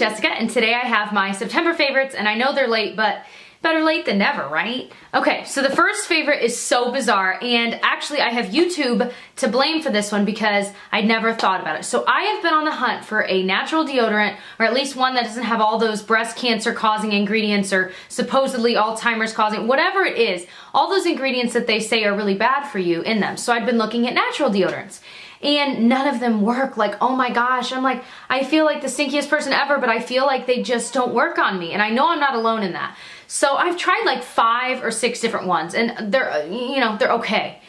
Jessica, and today I have my September favorites, and I know they're late, but better late than never, right? Okay, so the first favorite is so bizarre, and actually I have YouTube to blame for this one because I'd never thought about it. So I have been on the hunt for a natural deodorant, or at least one that doesn't have all those breast cancer causing ingredients or supposedly Alzheimer's causing, whatever it is, all those ingredients that they say are really bad for you in them. So I'd been looking at natural deodorants. And none of them work. Like, oh my gosh, I'm like, I feel like the stinkiest person ever, but I feel like they just don't work on me. And I know I'm not alone in that. So I've tried like 5 or 6 different ones, and they're, you know, they're okay.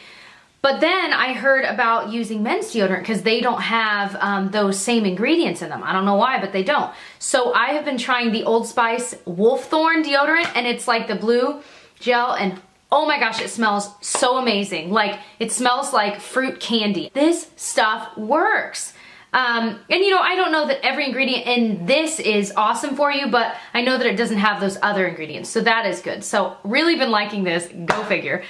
But then I heard about using men's deodorant because they don't have those same ingredients in them. I don't know why, but they don't. So I have been trying the Old Spice Wolfthorn deodorant, and it's like the blue gel, and oh my gosh, it smells so amazing. Like, it smells like fruit candy. This stuff works. And you know, I don't know that every ingredient in this is awesome for you, but I know that it doesn't have those other ingredients, so that is good. So really been liking this, go figure.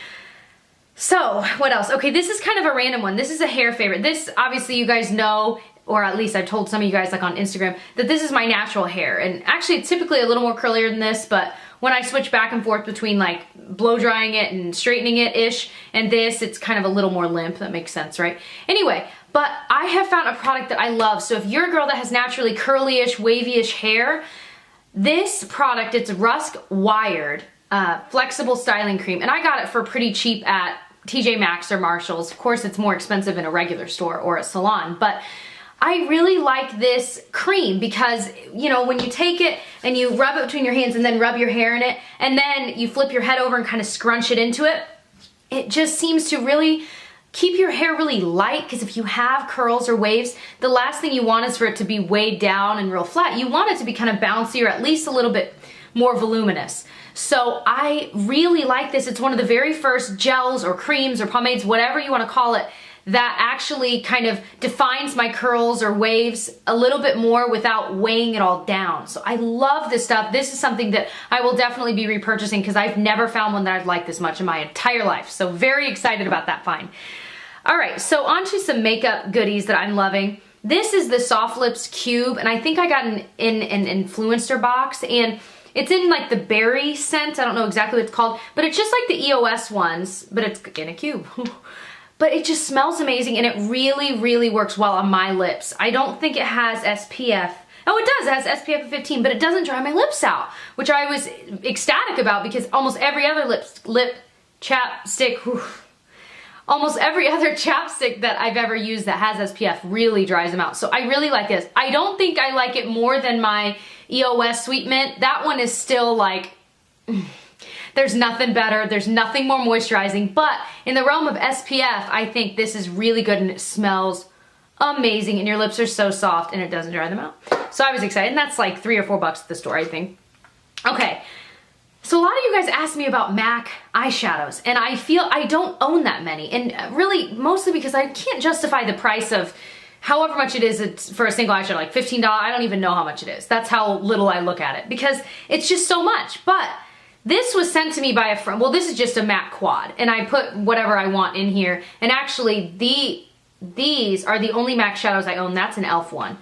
So what else? Okay, this is kind of a random one. This is a hair favorite. This, obviously you guys know, or at least I've told some of you guys like on Instagram, that this is my natural hair. And actually it's typically a little more curlier than this, but when I switch back and forth between like blow drying it and straightening it-ish and this, it's kind of a little more limp. That makes sense, right? Anyway, but I have found a product that I love. So if you're a girl that has naturally curly-ish, wavy-ish hair, this product, it's Rusk Wired Flexible Styling Cream. And I got it for pretty cheap at TJ Maxx or Marshall's. Of course, it's more expensive in a regular store or a salon, but I really like this cream because, you know, when you take it and you rub it between your hands and then rub your hair in it, and then you flip your head over and kind of scrunch it into it, it just seems to really keep your hair really light, because if you have curls or waves, the last thing you want is for it to be weighed down and real flat. You want it to be kind of bouncy or at least a little bit more voluminous. So I really like this. It's one of the very first gels or creams or pomades, whatever you want to call it, that actually kind of defines my curls or waves a little bit more without weighing it all down. So I love this stuff. This is something that I will definitely be repurchasing because I've never found one that I've liked this much in my entire life. So very excited about that find. All right, so on to some makeup goodies that I'm loving. This is the Soft Lips Cube, and I think I got in an influencer box, and it's in like the berry scent. I don't know exactly what it's called, but it's just like the EOS ones, but it's in a cube. But it just smells amazing, and it really, really works well on my lips. I don't think it has SPF. Oh, it does. It has SPF of 15, but it doesn't dry my lips out, which I was ecstatic about because almost every other lip chapstick, almost every other chapstick that I've ever used that has SPF really dries them out. So I really like this. I don't think I like it more than my EOS Sweet Mint. That one is still like, there's nothing better. There's nothing more moisturizing. But in the realm of SPF, I think this is really good, and it smells amazing, and your lips are so soft and it doesn't dry them out. So I was excited, and that's like $3 or $4 at the store, I think. Okay. So a lot of you guys asked me about MAC eyeshadows, and I feel I don't own that many, and really mostly because I can't justify the price of however much it is for a single eyeshadow, like $15. I don't even know how much it is. That's how little I look at it because it's just so much. But this was sent to me by a friend. Well, this is just a MAC quad, and I put whatever I want in here, and actually these are the only MAC shadows I own. That's an e.l.f. one.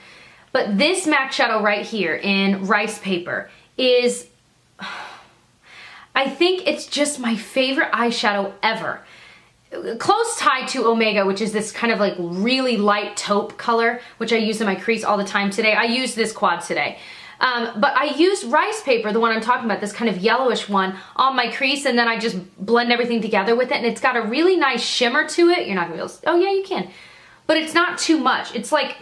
But this MAC shadow right here in Rice Paper is, I think it's just my favorite eyeshadow ever. Close tied to Omega, which is this kind of like really light taupe color, which I use in my crease all the time today. I used this quad today. But I used Rice Paper, the one I'm talking about, this kind of yellowish one, on my crease, and then I just blend everything together with it, and it's got a really nice shimmer to it. You're not gonna be able to, oh yeah, you can. But it's not too much. It's like,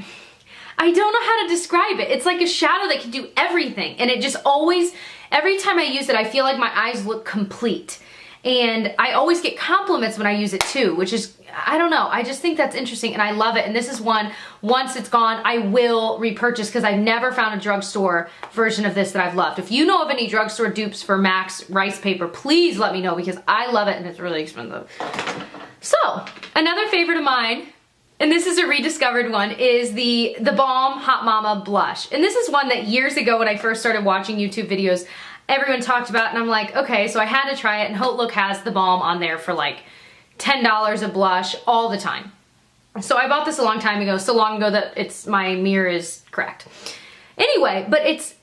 I don't know how to describe it. It's like a shadow that can do everything, and it just always, every time I use it, I feel like my eyes look complete. And I always get compliments when I use it too, which is, I don't know, I just think that's interesting, and I love it. And this is one, once it's gone, I will repurchase because I've never found a drugstore version of this that I've loved. If you know of any drugstore dupes for MAC's Rice Paper, please let me know because I love it and it's really expensive. So, another favorite of mine, and this is a rediscovered one, is the Balm Hot Mama Blush. And this is one that years ago when I first started watching YouTube videos, everyone talked about, and I'm like, okay, so I had to try it, and HauteLook has the balm on there for like $10 a blush all the time. So I bought this a long time ago, so long ago that my mirror is cracked. Anyway, but it's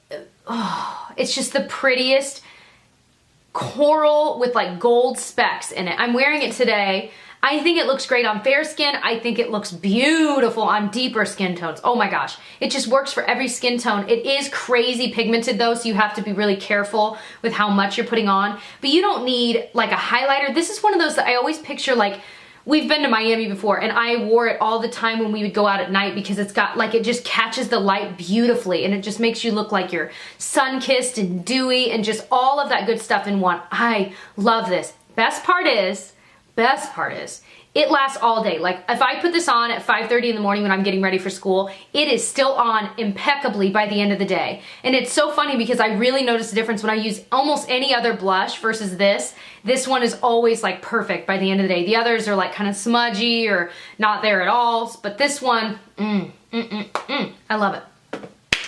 just the prettiest coral with like gold specks in it. I'm wearing it today. I think it looks great on fair skin. I think it looks beautiful on deeper skin tones. Oh my gosh. It just works for every skin tone. It is crazy pigmented though, so you have to be really careful with how much you're putting on. But you don't need like a highlighter. This is one of those that I always picture like, we've been to Miami before and I wore it all the time when we would go out at night because it's got like, it just catches the light beautifully and it just makes you look like you're sun-kissed and dewy and just all of that good stuff in one. I love this. Best part is, it lasts all day. Like if I put this on at 5:30 in the morning when I'm getting ready for school, it is still on impeccably by the end of the day. And it's so funny because I really notice a difference when I use almost any other blush versus this. This one is always like perfect by the end of the day. The others are like kind of smudgy or not there at all. But this one, I love it.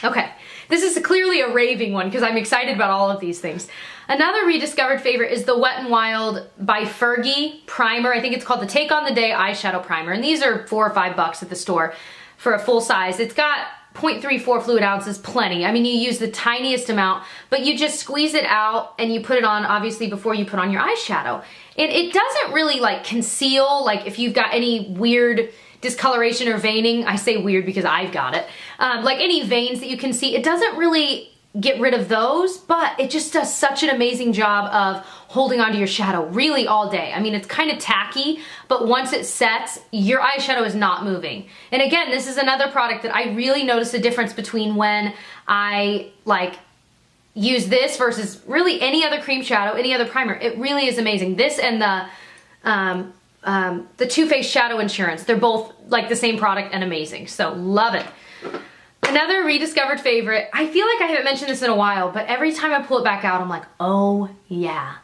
Okay. This is clearly a raving one because I'm excited about all of these things. Another rediscovered favorite is the Wet n Wild by Fergie primer. I think it's called the Take on the Day eyeshadow primer. And these are $4 or $5 at the store for a full size. It's got 0.34 fluid ounces, plenty. I mean, you use the tiniest amount, but you just squeeze it out and you put it on obviously before you put on your eyeshadow. And it doesn't really like conceal, like if you've got any weird discoloration or veining. I say weird because I've got it. Like any veins that you can see, it doesn't really get rid of those, but it just does such an amazing job of holding onto your shadow really all day. I mean, it's kind of tacky, but once it sets, your eyeshadow is not moving. And again, this is another product that I really notice a difference between when I like use this versus really any other cream shadow, any other primer. It really is amazing. This and the Too Faced Shadow Insurance, they're both like the same product and amazing. So love it. Another rediscovered favorite, I feel like I haven't mentioned this in a while, but every time I pull it back out, I'm like, oh yeah.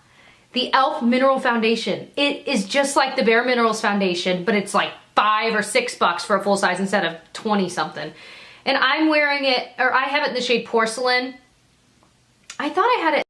The e.l.f. Mineral Foundation. It is just like the Bare Minerals Foundation, but it's like $5 or $6 for a full size instead of 20 something. And I'm wearing it, or I have it in the shade Porcelain. I thought I had it